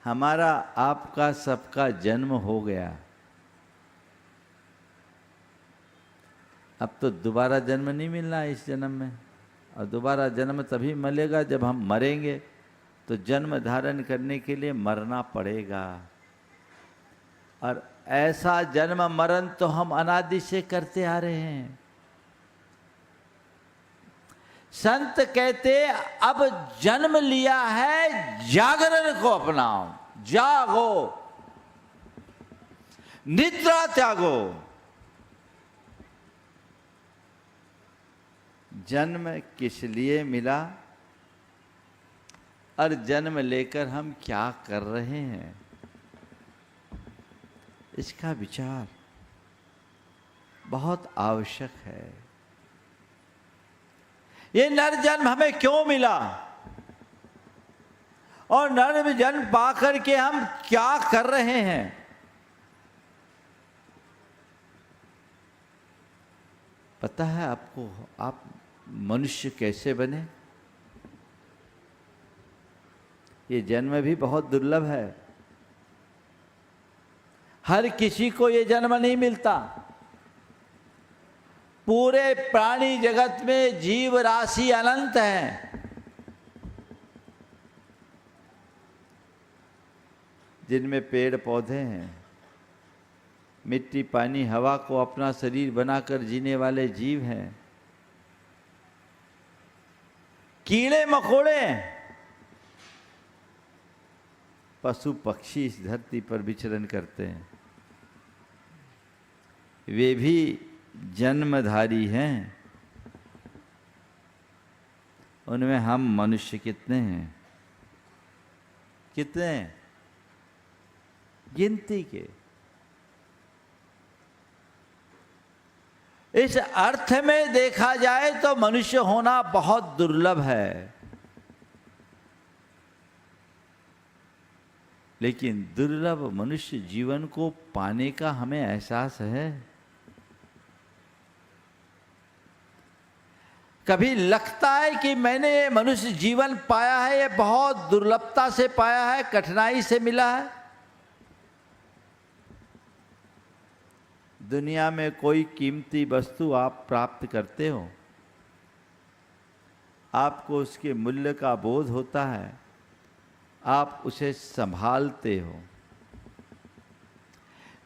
हमारा आपका सबका जन्म हो गया, अब तो दोबारा जन्म नहीं मिलना इस जन्म में। और दोबारा जन्म तभी मिलेगा जब हम मरेंगे, तो जन्म धारण करने के लिए मरना पड़ेगा। और ऐसा जन्म मरण तो हम अनादि से करते आ रहे हैं। संत कहते अब जन्म लिया है, जागरण को अपनाओ, जागो, निद्रा त्यागो। जन्म किस लिए मिला और जन्म लेकर हम क्या कर रहे हैं, इसका विचार बहुत आवश्यक है। ये नर जन्म हमें क्यों मिला और नर जन्म पाकर के हम क्या कर रहे हैं। पता है आपको, आप मनुष्य कैसे बने? ये जन्म भी बहुत दुर्लभ है, हर किसी को ये जन्म नहीं मिलता। पूरे प्राणी जगत में जीव राशि अनंत है, जिनमें पेड़ पौधे हैं, मिट्टी पानी हवा को अपना शरीर बनाकर जीने वाले जीव हैं, कीड़े मकोड़े, पशु पक्षी इस धरती पर विचरण करते हैं, वे भी जन्मधारी हैं। उनमें हम मनुष्य कितने हैं? कितने हैं? गिनती के। इस अर्थ में देखा जाए तो मनुष्य होना बहुत दुर्लभ है, लेकिन दुर्लभ मनुष्य जीवन को पाने का हमें एहसास है। कभी लगता है कि मैंने ये मनुष्य जीवन पाया है, ये बहुत दुर्लभता से पाया है, कठिनाई से मिला है। दुनिया में कोई कीमती वस्तु आप प्राप्त करते हो, आपको उसके मूल्य का बोध होता है, आप उसे संभालते हो।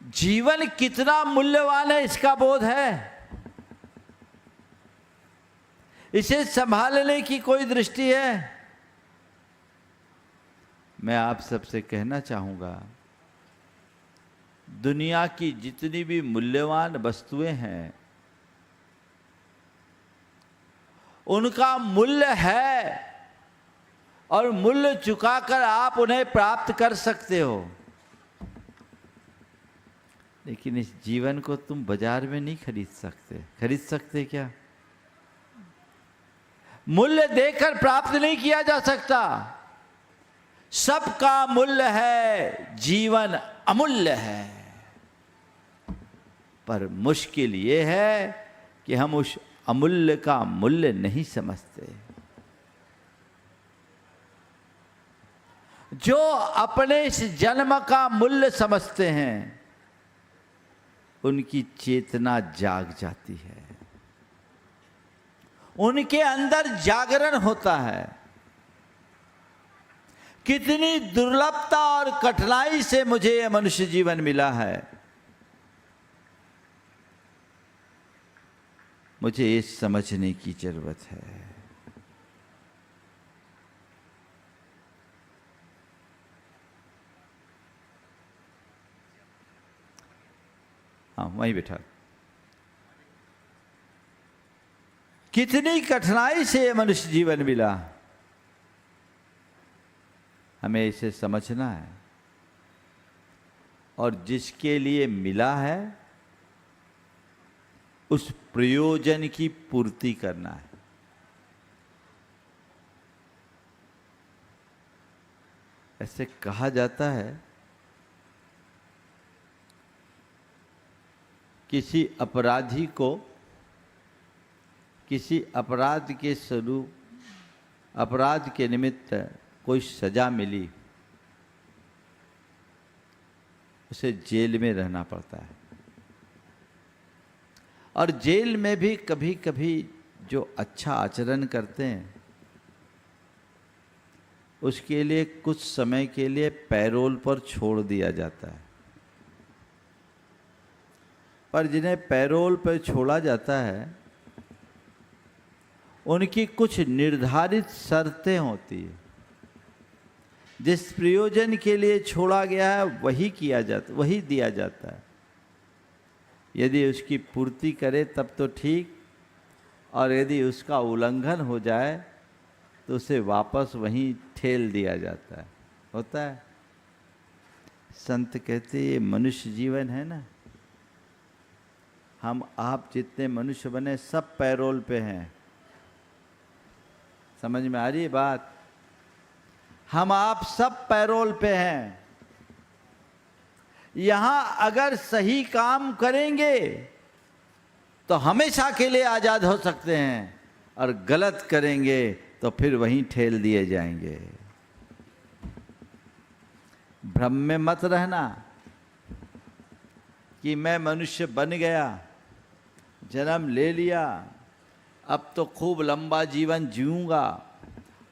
जीवन कितना मूल्यवान है इसका बोध है, इसे संभालने की कोई दृष्टि है। मैं आप सबसे कहना चाहूंगा, दुनिया की जितनी भी मूल्यवान वस्तुएं हैं, उनका मूल्य है और मूल्य चुकाकर आप उन्हें प्राप्त कर सकते हो, लेकिन इस जीवन को तुम बाजार में नहीं खरीद सकते। खरीद सकते क्या? मूल्य देकर प्राप्त नहीं किया जा सकता। सबका मूल्य है, जीवन अमूल्य है, पर मुश्किल ये है कि हम उस अमूल्य का मूल्य नहीं समझते। जो अपने इस जन्म का मूल्य समझते हैं, उनकी चेतना जाग जाती है, उनके अंदर जागरण होता है। कितनी दुर्लभता और कठिनाई से मुझे यह मनुष्य जीवन मिला है, मुझे ये समझने की जरूरत है। हाँ, वहीं बैठा। कितनी कठिनाई से ये मनुष्य जीवन मिला, हमें इसे समझना है। और जिसके लिए मिला है, उस प्रयोजन की पूर्ति करना है। ऐसे कहा जाता है, किसी अपराधी को किसी अपराध के स्वरूप, अपराध के निमित्त कोई सजा मिली, उसे जेल में रहना पड़ता है। और जेल में भी कभी कभी जो अच्छा आचरण करते हैं उसके लिए कुछ समय के लिए पैरोल पर छोड़ दिया जाता है। पर जिन्हें पैरोल पर छोड़ा जाता है उनकी कुछ निर्धारित शर्तें होती है। जिस प्रयोजन के लिए छोड़ा गया है वही दिया जाता है। यदि उसकी पूर्ति करे तब तो ठीक, और यदि उसका उल्लंघन हो जाए तो उसे वापस वहीं ठेल दिया जाता है। होता है। संत कहते ये मनुष्य जीवन है ना, हम आप जितने मनुष्य बने सब पैरोल पे हैं। समझ में आ रही है बात? हम आप सब पैरोल पे हैं। यहां अगर सही काम करेंगे तो हमेशा के लिए आजाद हो सकते हैं, और गलत करेंगे तो फिर वहीं ठेल दिए जाएंगे। भ्रम में मत रहना कि मैं मनुष्य बन गया, जन्म ले लिया, अब तो खूब लंबा जीवन जीऊंगा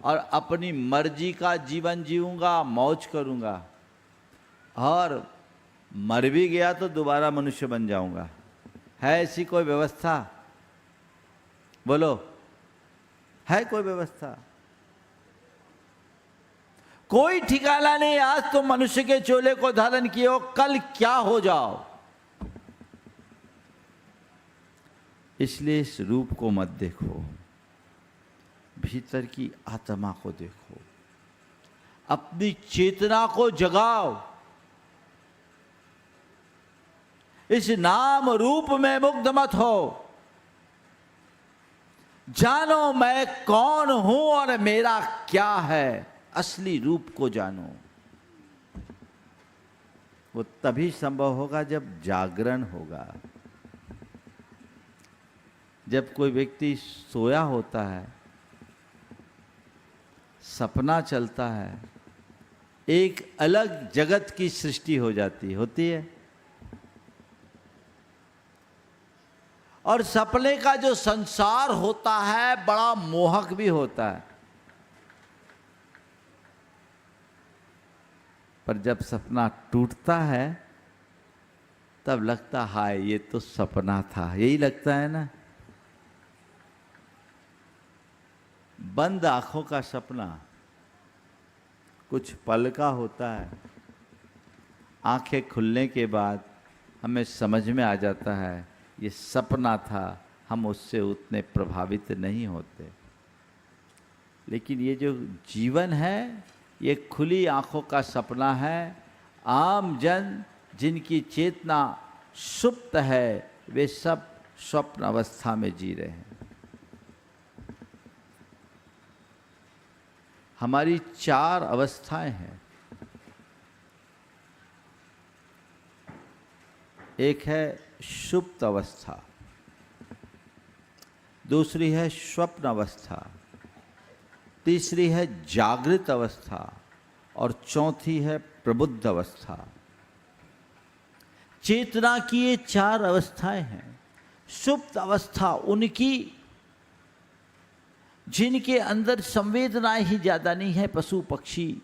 और अपनी मर्जी का जीवन जीऊंगा, मौज करूंगा, और मर भी गया तो दोबारा मनुष्य बन जाऊंगा। है ऐसी कोई व्यवस्था? बोलो, है कोई व्यवस्था? कोई ठिकाना नहीं। आज तुम मनुष्य के चोले को धारण किए हो, कल क्या हो जाओ। इसलिए इस रूप को मत देखो, भीतर की आत्मा को देखो, अपनी चेतना को जगाओ। इस नाम रूप में मुग्ध मत हो। जानो मैं कौन हूं और मेरा क्या है। असली रूप को जानो। वो तभी संभव होगा जब जागरण होगा। जब कोई व्यक्ति सोया होता है, सपना चलता है, एक अलग जगत की सृष्टि होती है। और सपने का जो संसार होता है बड़ा मोहक भी होता है। पर जब सपना टूटता है तब लगता हाय ये तो सपना था। यही लगता है ना। बंद आंखों का सपना कुछ पल का होता है। आंखें खुलने के बाद हमें समझ में आ जाता है ये सपना था, हम उससे उतने प्रभावित नहीं होते। लेकिन ये जो जीवन है ये खुली आंखों का सपना है। आम जन जिनकी चेतना सुप्त है वे सब स्वप्न अवस्था में जी रहे हैं। हमारी 4 अवस्थाएं हैं। एक है सुप्त अवस्था, दूसरी है स्वप्न अवस्था, तीसरी है जागृत अवस्था, और चौथी है प्रबुद्ध अवस्था। चेतना की ये 4 अवस्थाएं हैं। सुप्त अवस्था उनकी जिनके अंदर संवेदनाएं ही ज्यादा नहीं है। पशु पक्षी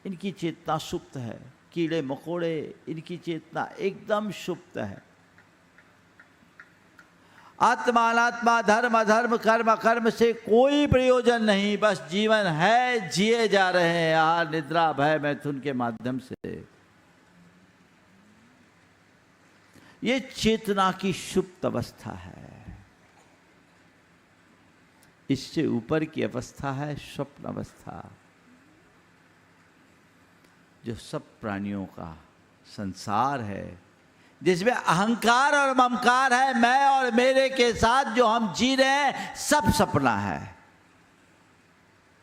इनकी चेतना सुप्त है। कीड़े मकोड़े इनकी चेतना एकदम सुप्त है। आत्मा अनात्मा, धर्म अधर्म, कर्म अकर्म से कोई प्रयोजन नहीं। बस जीवन है, जिए जा रहे हैं आहार निद्रा भय मैथुन के माध्यम से। ये चेतना की सुप्त अवस्था है। इससे ऊपर की अवस्था है स्वप्न अवस्था, जो सब प्राणियों का संसार है, जिसमें अहंकार और ममकार है। मैं और मेरे के साथ जो हम जी रहे हैं सब सपना है।